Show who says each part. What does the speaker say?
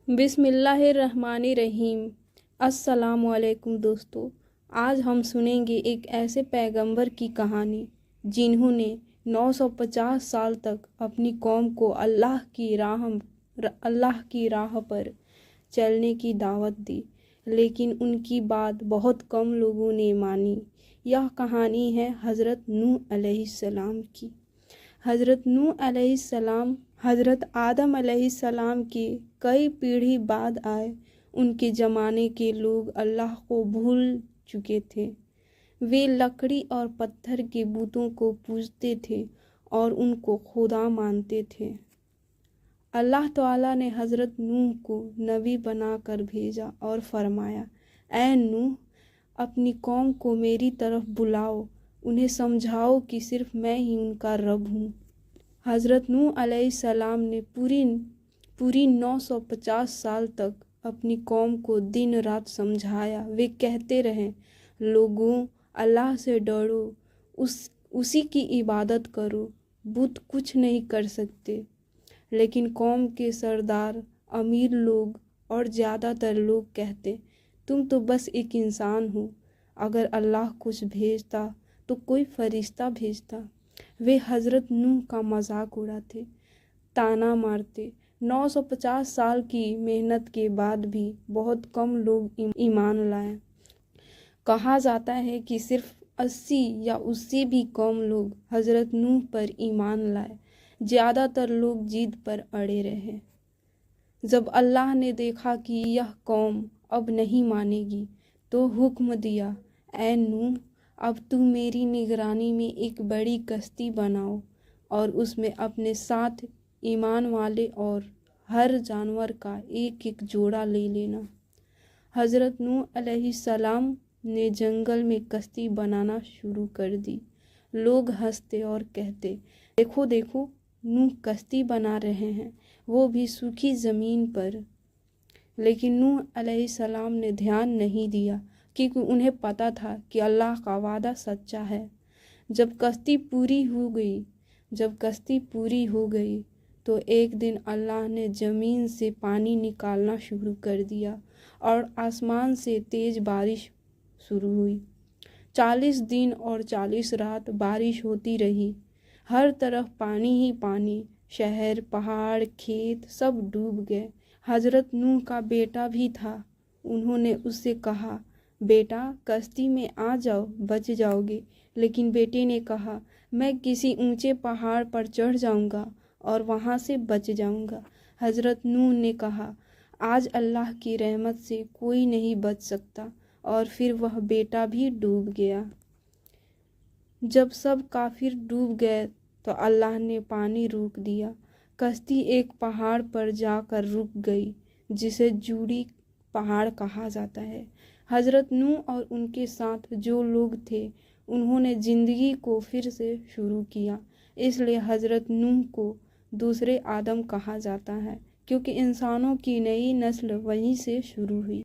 Speaker 1: बिस्मिल्लाहिर्रहमानिर्रहीम। अस्सलामु अलैकुम दोस्तों, आज हम सुनेंगे एक ऐसे पैगंबर की कहानी जिन्होंने 950 साल तक अपनी कौम को अल्लाह की राह पर चलने की दावत दी, लेकिन उनकी बात बहुत कम लोगों ने मानी। यह कहानी है हज़रत नूह अलैहिस्सलाम की। हज़रत नूह अलैहिस्सलाम हज़रत आदम अलैहिस्सलाम के कई पीढ़ी बाद आए। उनके ज़माने के लोग अल्लाह को भूल चुके थे। वे लकड़ी और पत्थर के बुतों को पूजते थे और उनको खुदा मानते थे। अल्लाह ताला ने हज़रत नूह को नबी बनाकर भेजा और फरमाया, ऐ नूह, अपनी कौम को मेरी तरफ बुलाओ, उन्हें समझाओ कि सिर्फ मैं ही उनका रब हूँ। हज़रत नूह अलैहिस्सलाम ने पूरी 950 साल तक अपनी कौम को दिन रात समझाया। वे कहते रहे, लोगों, अल्लाह से डरो, उसी की इबादत करो, बुत कुछ नहीं कर सकते। लेकिन कौम के सरदार, अमीर लोग और ज़्यादातर लोग कहते, तुम तो बस एक इंसान हो, अगर अल्लाह कुछ भेजता तो कोई फरिश्ता भेजता। वे हज़रत नूह का मजाक उड़ाते, ताना मारते। 950 साल की मेहनत के बाद भी बहुत कम लोग ईमान लाए। कहा जाता है कि सिर्फ 80 या उससे भी कम लोग हज़रत नूह पर ईमान लाए। ज़्यादातर लोग जिद पर अड़े रहे। जब अल्लाह ने देखा कि यह कौम अब नहीं मानेगी तो हुक्म दिया, ऐ नूह, अब तुम मेरी निगरानी में एक बड़ी कश्ती बनाओ और उसमें अपने साथ ईमान वाले और हर जानवर का एक एक जोड़ा ले लेना। हज़रत नूह अलैहिस्सलाम ने जंगल में कश्ती बनाना शुरू कर दी। लोग हंसते और कहते, देखो देखो, नूह कश्ती बना रहे हैं, वो भी सूखी ज़मीन पर। लेकिन नूह अलैहिस्सलाम ने ध्यान नहीं दिया, क्योंकि उन्हें पता था कि अल्लाह का वादा सच्चा है। जब कश्ती पूरी हो गई तो एक दिन अल्लाह ने ज़मीन से पानी निकालना शुरू कर दिया और आसमान से तेज़ बारिश शुरू हुई। 40 दिन और 40 रात बारिश होती रही। हर तरफ पानी ही पानी, शहर, पहाड़, खेत सब डूब गए। हज़रत नूह का बेटा भी था। उन्होंने उससे कहा, बेटा, कश्ती में आ जाओ, बच जाओगे। लेकिन बेटे ने कहा, मैं किसी ऊंचे पहाड़ पर चढ़ जाऊंगा और वहां से बच जाऊंगा। हज़रत नूह ने कहा, आज अल्लाह की रहमत से कोई नहीं बच सकता। और फिर वह बेटा भी डूब गया। जब सब काफिर डूब गए तो अल्लाह ने पानी रोक दिया। कश्ती एक पहाड़ पर जाकर रुक गई, जिसे जूड़ी पहाड़ कहा जाता है। हज़रत नूह और उनके साथ जो लोग थे, उन्होंने ज़िंदगी को फिर से शुरू किया। इसलिए हज़रत नूह को दूसरे आदम कहा जाता है, क्योंकि इंसानों की नई नस्ल वहीं से शुरू हुई।